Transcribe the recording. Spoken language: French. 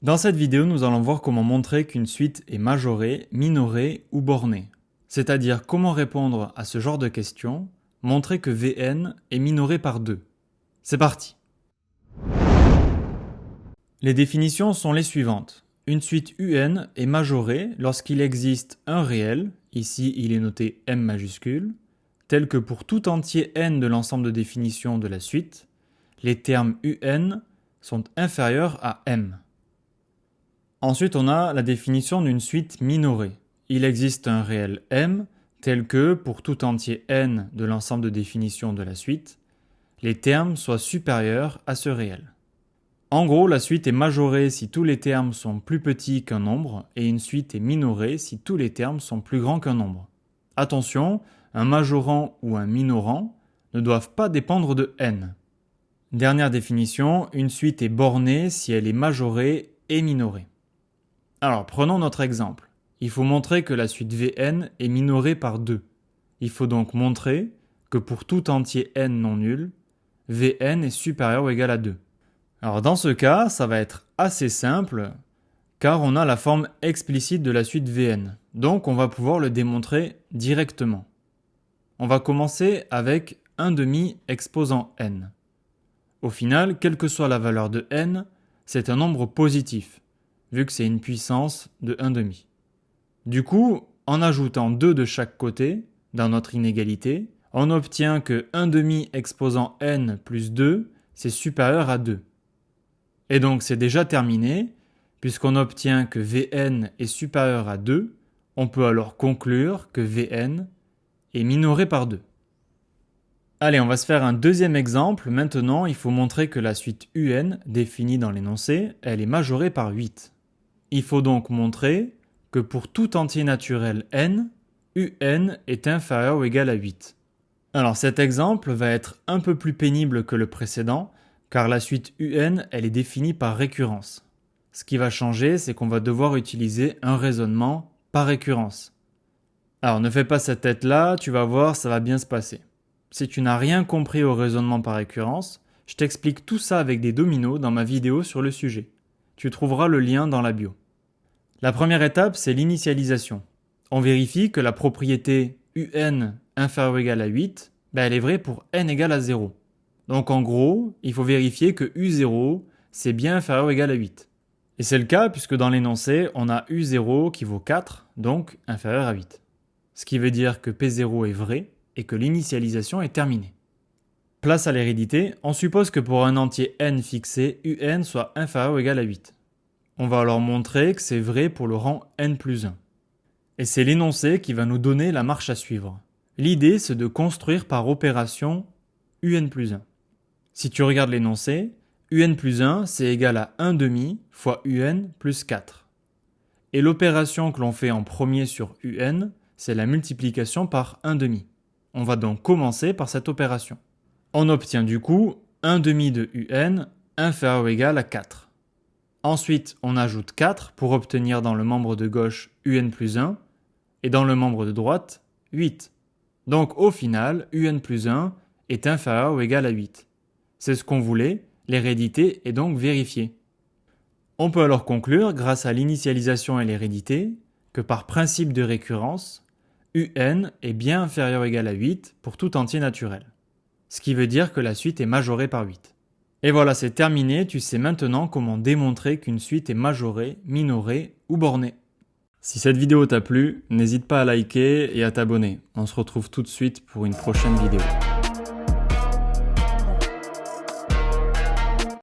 Dans cette vidéo, nous allons voir comment montrer qu'une suite est majorée, minorée ou bornée. C'est-à-dire comment répondre à ce genre de questions, montrer que Vn est minoré par 2. C'est parti! Les définitions sont les suivantes. Une suite UN est majorée lorsqu'il existe un réel, ici il est noté M majuscule, tel que pour tout entier n de l'ensemble de définitions de la suite, les termes UN sont inférieurs à M. Ensuite, on a la définition d'une suite minorée. Il existe un réel M, tel que, pour tout entier n de l'ensemble de définitions de la suite, les termes soient supérieurs à ce réel. En gros, la suite est majorée si tous les termes sont plus petits qu'un nombre, et une suite est minorée si tous les termes sont plus grands qu'un nombre. Attention, un majorant ou un minorant ne doivent pas dépendre de n. Dernière définition, une suite est bornée si elle est majorée et minorée. Alors, prenons notre exemple. Il faut montrer que la suite Vn est minorée par 2. Il faut donc montrer que pour tout entier n non nul, Vn est supérieur ou égal à 2. Alors dans ce cas, ça va être assez simple, car on a la forme explicite de la suite Vn. Donc on va pouvoir le démontrer directement. On va commencer avec 1/2 exposant n. Au final, quelle que soit la valeur de n, c'est un nombre positif, vu que c'est une puissance de 1/2. Du coup, en ajoutant 2 de chaque côté, dans notre inégalité, on obtient que 1/2 exposant n plus 2, c'est supérieur à 2. Et donc c'est déjà terminé, puisqu'on obtient que Vn est supérieur à 2, on peut alors conclure que Vn est minoré par 2. Allez, on va se faire un deuxième exemple. Maintenant, il faut montrer que la suite UN, définie dans l'énoncé, elle est majorée par 8. Il faut donc montrer que pour tout entier naturel n, UN est inférieur ou égal à 8. Alors cet exemple va être un peu plus pénible que le précédent, car la suite UN, elle est définie par récurrence. Ce qui va changer, c'est qu'on va devoir utiliser un raisonnement par récurrence. Alors ne fais pas cette tête-là, tu vas voir, ça va bien se passer. Si tu n'as rien compris au raisonnement par récurrence, je t'explique tout ça avec des dominos dans ma vidéo sur le sujet. Tu trouveras le lien dans la bio. La première étape, c'est l'initialisation. On vérifie que la propriété UN inférieur ou égal à 8, elle est vraie pour n égale à 0. Donc en gros, il faut vérifier que U0, c'est bien inférieur ou égal à 8. Et c'est le cas puisque dans l'énoncé, on a U0 qui vaut 4, donc inférieur à 8. Ce qui veut dire que P0 est vrai et que l'initialisation est terminée. Place à l'hérédité, on suppose que pour un entier n fixé, UN soit inférieur ou égal à 8. On va alors montrer que c'est vrai pour le rang n plus 1. Et c'est l'énoncé qui va nous donner la marche à suivre. L'idée, c'est de construire par opération UN plus 1. Si tu regardes l'énoncé, UN plus 1, c'est égal à 1/2 fois UN plus 4. Et l'opération que l'on fait en premier sur UN, c'est la multiplication par 1/2. On va donc commencer par cette opération. On obtient du coup 1/2 de UN inférieur ou égal à 4. Ensuite, on ajoute 4 pour obtenir dans le membre de gauche UN plus 1 et dans le membre de droite 8. Donc au final, UN plus 1 est inférieur ou égal à 8. C'est ce qu'on voulait, l'hérédité est donc vérifiée. On peut alors conclure, grâce à l'initialisation et l'hérédité, que par principe de récurrence, UN est bien inférieur ou égal à 8 pour tout entier naturel. Ce qui veut dire que la suite est majorée par 8. Et voilà, c'est terminé, tu sais maintenant comment démontrer qu'une suite est majorée, minorée ou bornée. Si cette vidéo t'a plu, n'hésite pas à liker et à t'abonner. On se retrouve tout de suite pour une prochaine vidéo.